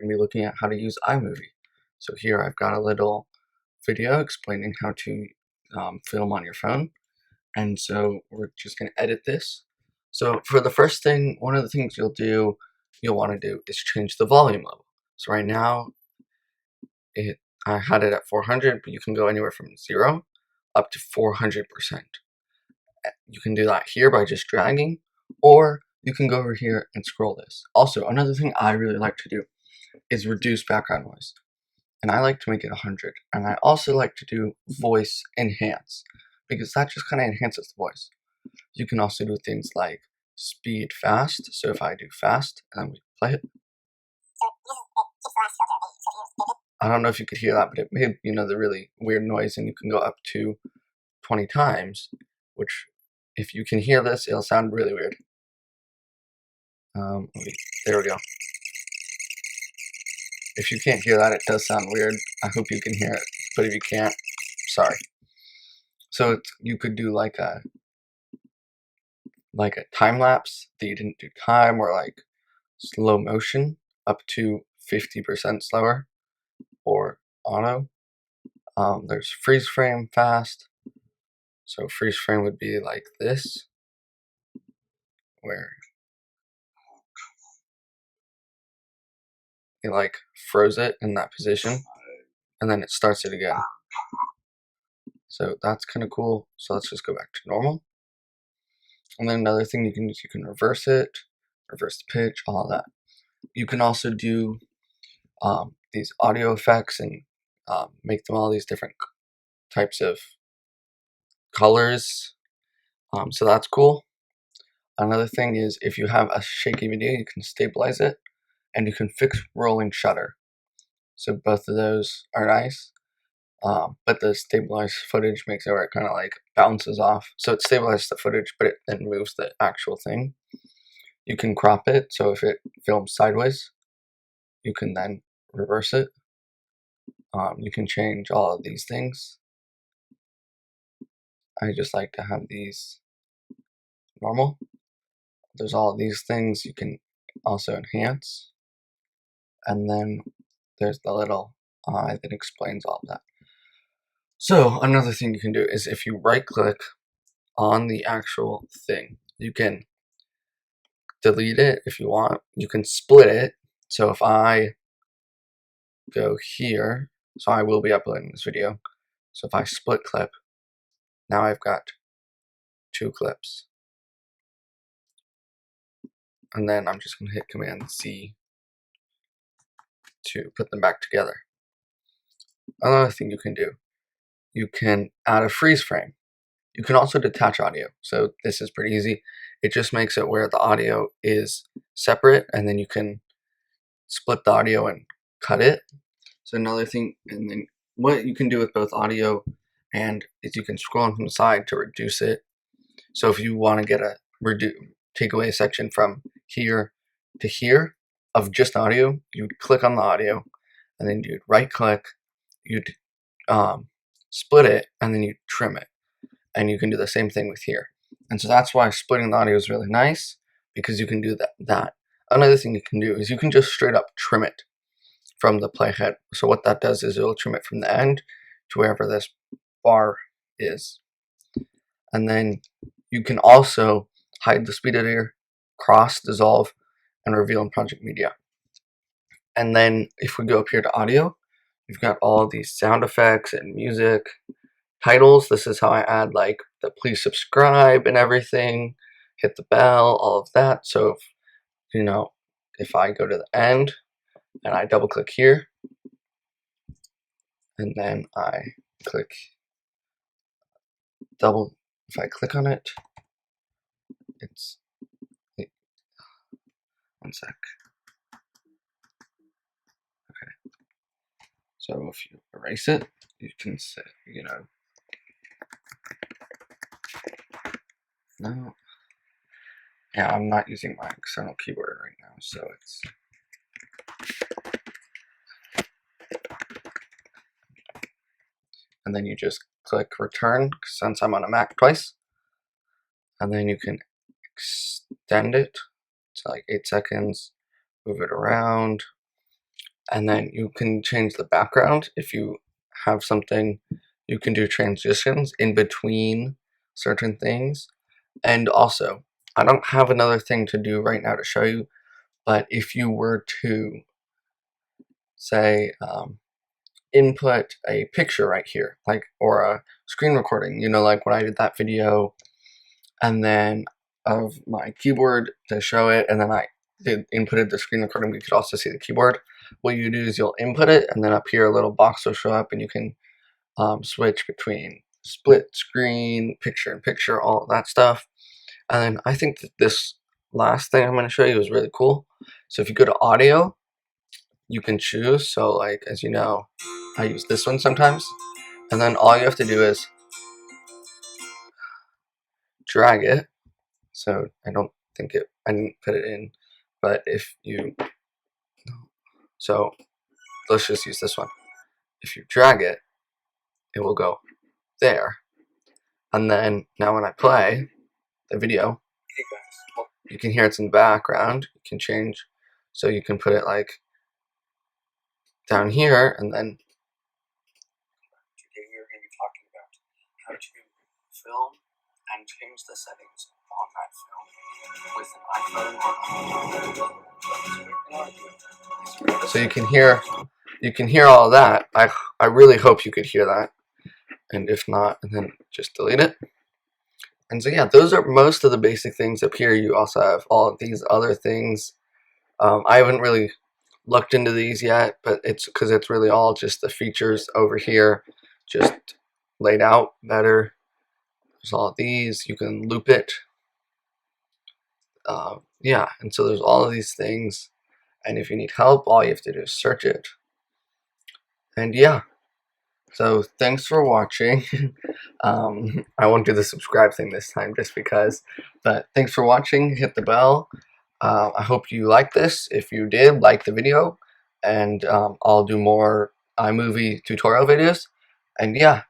to be looking at how to use iMovie. So here I've got a little video explaining how to film on your phone. And so we're just going to edit this. So for the first thing, one of the things you'll want to do is change the volume level. So right now, I had it at 400, but you can go anywhere from 0 up to 400%. You can do that here by just dragging, or you can go over here and scroll this. Also, another thing I really like to do is reduce background noise. And I like to make it 100. And I also like to do voice enhance, because that just kind of enhances the voice. You can also do things like speed fast. So if I do fast and we play it, I don't know if you could hear that, but it made, the really weird noise, and you can go up to 20 times, which if you can hear this, it'll sound really weird. There we go. If you can't hear that, it does sound weird. I hope you can hear it, but if you can't, sorry. So you could do like a time lapse that you didn't do time, or like slow motion up to 50% slower, or auto. There's freeze frame fast. So freeze frame would be like this, where it like froze it in that position, and then it starts it again. So that's kind of cool. So let's just go back to normal. And then another thing you can do is you can reverse it, reverse the pitch, all that. You can also do these audio effects and make them all these different types of colors. So that's cool. Another thing is, if you have a shaky video, you can stabilize it, and you can fix rolling shutter. So both of those are nice. But the stabilized footage makes it where it kind of like bounces off. So it stabilizes the footage, but it then moves the actual thing. You can crop it, so if it films sideways, you can then reverse it. You can change all of these things. I just like to have these normal. There's all of these things you can also enhance. And then there's the little eye that explains all of that. So another thing you can do is, if you right click on the actual thing, you can delete it if you want. You can split it. So if I go here, so I will be uploading this video. So if I split clip, now I've got 2 clips. And then I'm just going to hit Command C to put them back together. Another thing you can do, you can add a freeze frame. You can also detach audio. So this is pretty easy. It just makes it where the audio is separate, and then you can split the audio and cut it. So another thing, and then what you can do with both audio and is you can scroll on from the side to reduce it. So if you want to get take away a section from here to here of just audio, you'd click on the audio, and then you'd right click, you'd split it, and then you'd trim it. And you can do the same thing with here. And so that's why splitting the audio is really nice, because you can do that. Another thing you can do is you can just straight up trim it from the playhead. So what that does is it'll trim it from the end to wherever this bar is. And then you can also hide the speed editor, cross, dissolve, and reveal in project media. And then if we go up here to audio, you've got all these sound effects and music. Titles, this is how I add like the please subscribe and everything, hit the bell, all of that. So if I go to the end and I double click here, and then I click if I click on it, one sec. Okay. So if you erase it, you can say, no. Yeah, I'm not using my external keyboard right now, so it's and then you just click return, since I'm on a Mac twice, and then you can extend it to like 8 seconds, move it around, and then you can change the background. If you have something, you can do transitions in between certain things. And also, I don't have another thing to do right now to show you, but if you were to say input a picture right here, like, or a screen recording, like when I did that video, and then of my keyboard to show it, and then I inputted the screen recording, we could also see the keyboard. What you do is you'll input it, and then up here a little box will show up, and you can switch between split screen, picture in picture, all of that stuff. And then I think that this last thing I'm going to show you is really cool. So if you go to audio, you can choose. So like, as you know, I use this one sometimes. And then all you have to do is drag it. So I didn't put it in, but if you, so let's just use this one. If you drag it, it will go there. And then now when I play the video, you can hear it's in the background. You can change, so you can put it like down here, and then today we're going to be talking about how to film and change the settings on that film with an iPhone. So you can hear all that. I really hope you could hear that, and if not, then just delete it. And so yeah, those are most of the basic things up here. You also have all of these other things. I haven't really looked into these yet, but it's because it's really all just the features over here, just laid out better. There's all of these. You can loop it. Yeah, and so there's all of these things. And if you need help, all you have to do is search it. And yeah. So thanks for watching. I won't do the subscribe thing this time just because, but thanks for watching. Hit the bell. I hope you like this. If you did, like the video, and I'll do more iMovie tutorial videos. And yeah,